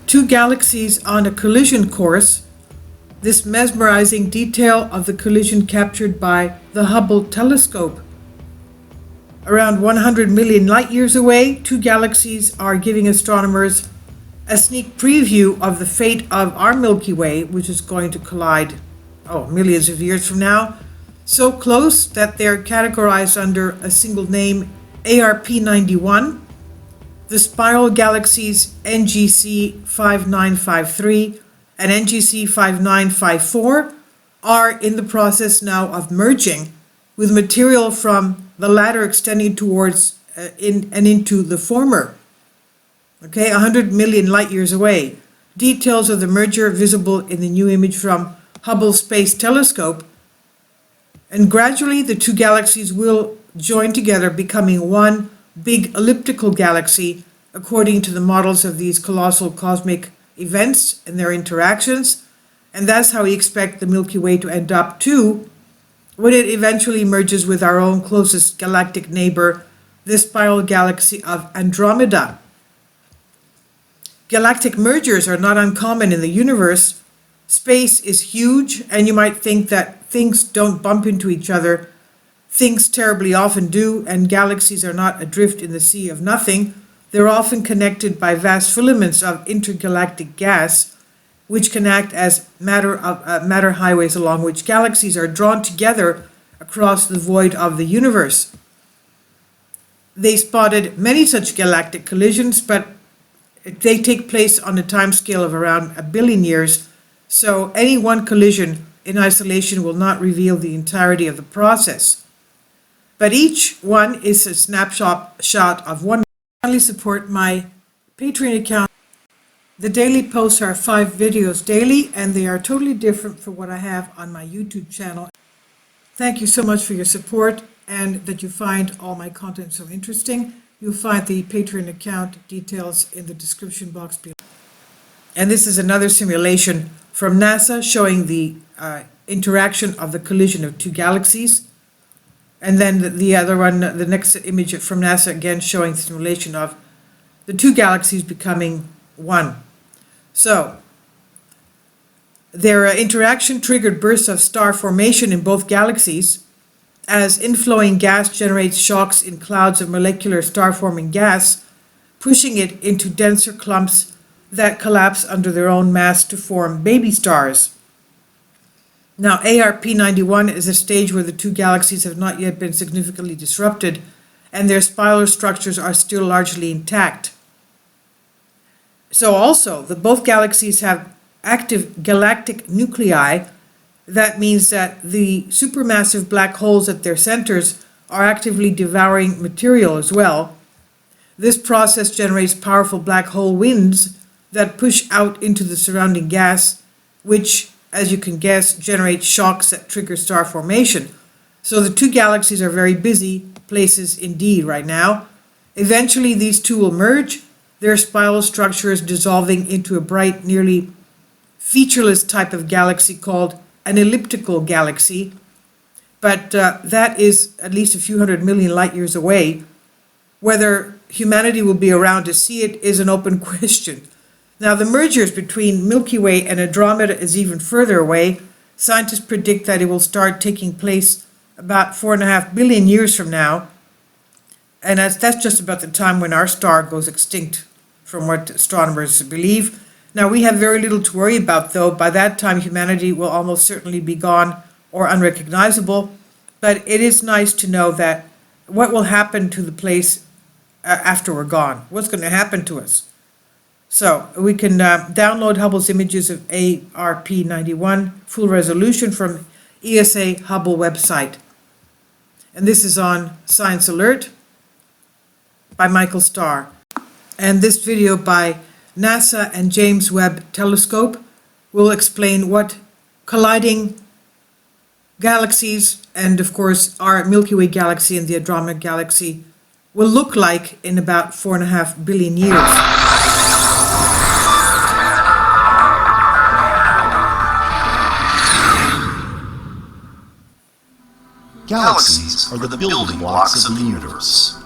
Two galaxies on a collision course. This mesmerizing detail of the collision captured by the Hubble telescope. Around 100 million light years away, two galaxies are giving astronomers a sneak preview of the fate of our Milky Way, which is going to collide, millions of years from now. So close that they're categorized under a single name, ARP91. The spiral galaxies NGC 5953 and NGC 5954 are in the process now of merging, with material from the latter extending towards into the former. 100 million light years away. Details of the merger visible in the new image from Hubble Space Telescope. And gradually the two galaxies will join together, becoming one big elliptical galaxy, according to the models of these colossal cosmic events and their interactions. And that's how we expect the Milky Way to end up too, when it eventually merges with our own closest galactic neighbor, the spiral galaxy of Andromeda. Galactic mergers are not uncommon in the universe. Space is huge, and you might think that things don't bump into each other. Things terribly often do, and galaxies are not adrift in the sea of nothing. They're often connected by vast filaments of intergalactic gas, which can act as matter highways along which galaxies are drawn together across the void of the universe. They spotted many such galactic collisions, but they take place on a timescale of around 1 billion years, so any one collision in isolation will not reveal the entirety of the process. But each one is a snapshot of one. Kindly support my Patreon account. The daily posts are 5 videos daily, and they are totally different from what I have on my YouTube channel. Thank you so much for your support and that you find all my content so interesting. You'll find the Patreon account details in the description box below. And this is another simulation from NASA showing the interaction of the collision of two galaxies. And then the other one, the next image from NASA, again showing the simulation of the two galaxies becoming one. So, their interaction triggered bursts of star formation in both galaxies, as inflowing gas generates shocks in clouds of molecular star-forming gas, pushing it into denser clumps that collapse under their own mass to form baby stars. Now, ARP91 is a stage where the two galaxies have not yet been significantly disrupted, and their spiral structures are still largely intact. So also, both galaxies have active galactic nuclei. That means that the supermassive black holes at their centers are actively devouring material as well. This process generates powerful black hole winds that push out into the surrounding gas, which, as you can guess, generates shocks that trigger star formation. So the two galaxies are very busy places indeed right now. Eventually these two will merge, their spiral structures dissolving into a bright, nearly featureless type of galaxy called an elliptical galaxy. But that is at least a few 100 million light years away. Whether humanity will be around to see it is an open question. Now, the mergers between Milky Way and Andromeda is even further away. Scientists predict that it will start taking place about 4.5 billion years from now. And that's just about the time when our star goes extinct, from what astronomers believe. Now, we have very little to worry about, though. By that time, humanity will almost certainly be gone or unrecognizable. But it is nice to know that what will happen to the place after we're gone. What's going to happen to us? So we can download Hubble's images of ARP91 full resolution from ESA Hubble website. And this is on Science Alert by Michael Starr. And this video by NASA and James Webb Telescope will explain what colliding galaxies and, of course, our Milky Way galaxy and the Andromeda galaxy will look like in about 4.5 billion years. Galaxies are the building blocks of the universe.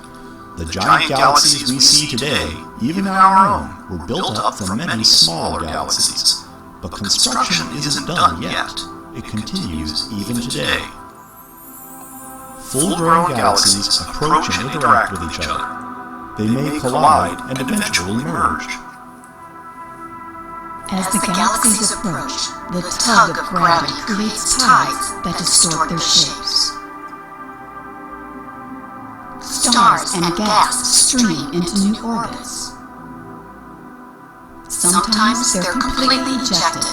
The giant galaxies we see today, even our own, were built up from many smaller galaxies. But construction isn't done yet. It continues even today. Full-grown galaxies approach and interact with each other. They may collide and eventually merge. As the galaxies approach, the tug of gravity creates tides that distort their shapes. Stars and gas stream into new orbits. Sometimes they're completely ejected,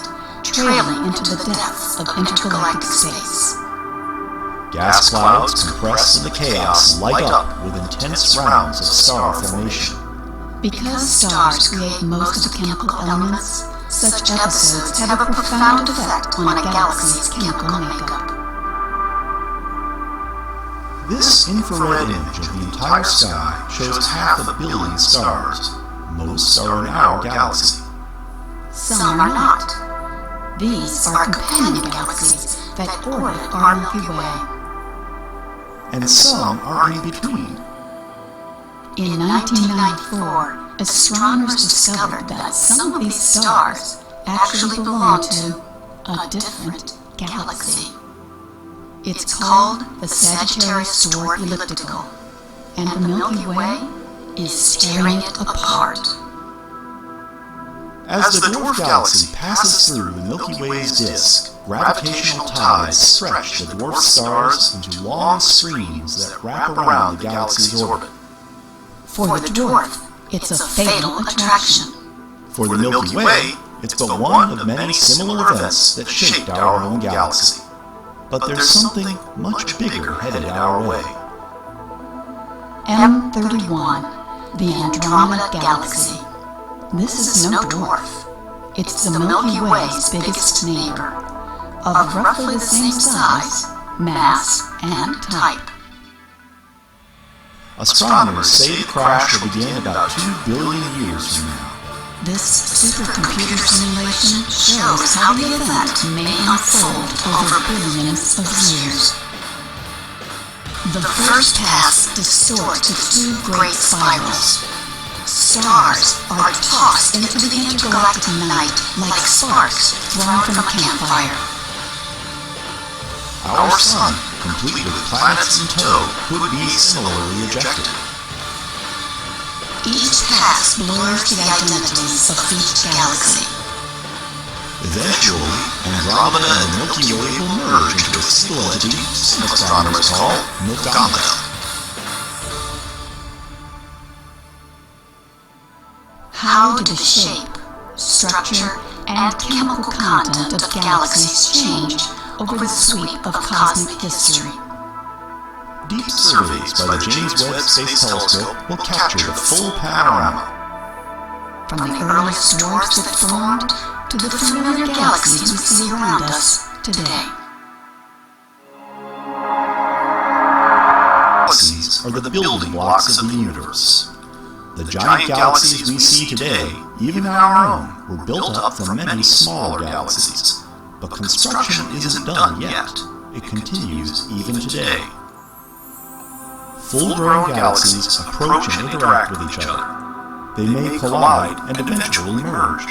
trailing into the depths of intergalactic space. Gas clouds compressed in the chaos light up with intense rounds of star formation. Because stars create most of the chemical elements, such episodes have a profound effect on a galaxy's chemical makeup. This infrared image of the entire sky shows 500 million stars. Most are in our galaxy. Some are not. These are companion galaxies that orbit our Milky Way. And some are in between. In 1994, astronomers discovered that some of these stars actually belong to a different galaxy. It's called the Sagittarius Dwarf Elliptical, and the Milky Way is tearing it apart. As the dwarf galaxy passes through the Milky Way's disk, gravitational tides stretch the dwarf stars into long streams that wrap around the galaxy's orbit. For the dwarf, it's a fatal attraction. For the Milky Way, it's but one of many similar events that shaped our own galaxy. But there's something much bigger headed our way. M31, the Andromeda Galaxy. This is no dwarf. It's the Milky Way's biggest neighbor, of roughly the same size, mass, and type. Astronomers say the crash will begin about 2 billion years from now. This supercomputer simulation shows how the event may unfold over billions of years. The first pass distorts the two great spirals. Stars are tossed into the intergalactic night like sparks thrown from a campfire. Our Sun, complete with planets in tow, could be similarly ejected. Each pass blurs the identities of each galaxy. Eventually, Andromeda and the Milky Way will merge into a single entity some astronomers call Milkomeda. How do the shape, structure, and chemical content of galaxies change over the sweep of cosmic history? Deep surveys by the JWST Space Telescope will capture the full panorama. From the earliest dwarfs that formed to the familiar galaxies we see around us today. Galaxies are the building blocks of the universe. The giant galaxies we see today, even our own, were built up from many smaller galaxies. But construction isn't done yet. It continues even today. Full-grown galaxies approach and interact with each other. They may collide and eventually merge.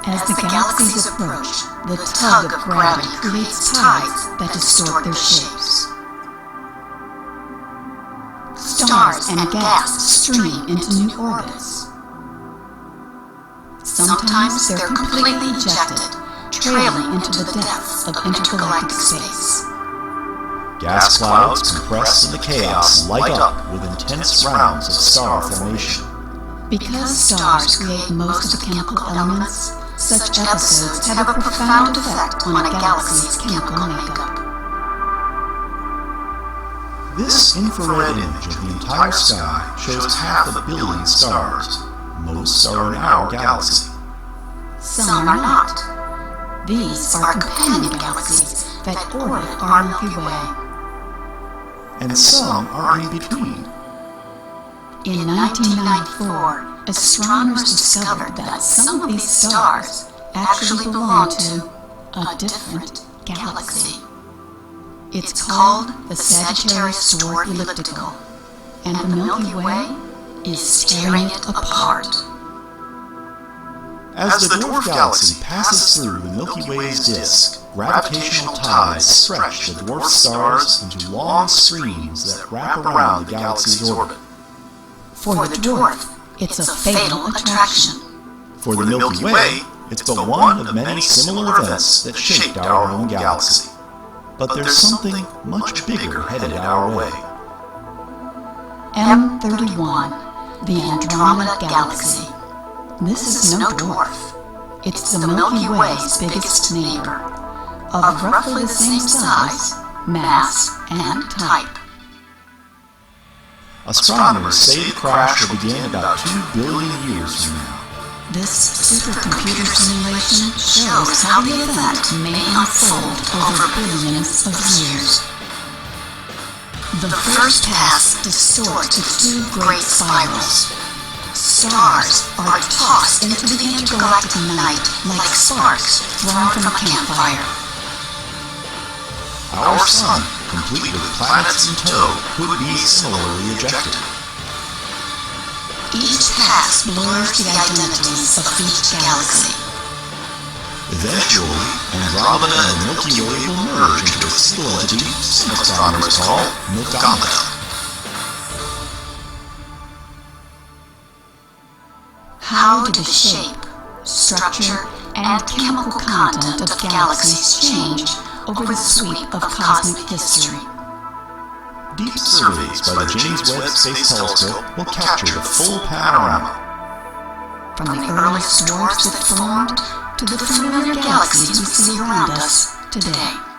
As the galaxies approach, the tug of gravity creates tides that distort their shapes. Stars and gas stream into new orbits. Sometimes they're completely ejected, trailing into the depths of intergalactic space. Gas clouds compressed in the chaos light up with intense rounds of star formation. Because stars create most of the chemical elements, such episodes have a profound effect on a galaxy's chemical makeup. This infrared image of the entire sky shows 500 million stars. Most are in our galaxy. Some are not. These are companion galaxies that orbit our Milky Way. And some are in between. In 1994, astronomers discovered that some of these stars actually belong to a different galaxy. It's called the Sagittarius Dwarf Elliptical, and the Milky Way is tearing it apart. As the dwarf galaxy passes through the Milky Way's disk, gravitational tides stretch the dwarf stars into long streams that wrap around the galaxy's orbit. For the dwarf, it's a fatal attraction. For the Milky Way, it's but one of many similar events that shaped our own galaxy. But there's something much bigger headed our way. M31, the Andromeda Galaxy. This is no dwarf. It's the Milky Way's biggest neighbor, of roughly the same size, mass, and type. Astronomers say the crash will begin about 2 billion years from now. This supercomputer simulation shows how the event may unfold over billions of years. The first pass distorts to 2 great spirals. Stars are tossed into the intergalactic night like sparks thrown from a campfire. Our Sun, complete with planets in tow, could be similarly ejected. Each pass blurs the identities of each galaxy. Eventually, Andromeda and the Milky Way will merge into a single entity some astronomers call Milkomeda. How do the shape, structure, and chemical content of galaxies change over the sweep of cosmic history? Deep surveys by the James Webb Space Telescope will capture the full panorama. From the earliest dwarfs that formed to the familiar galaxies we see around us today.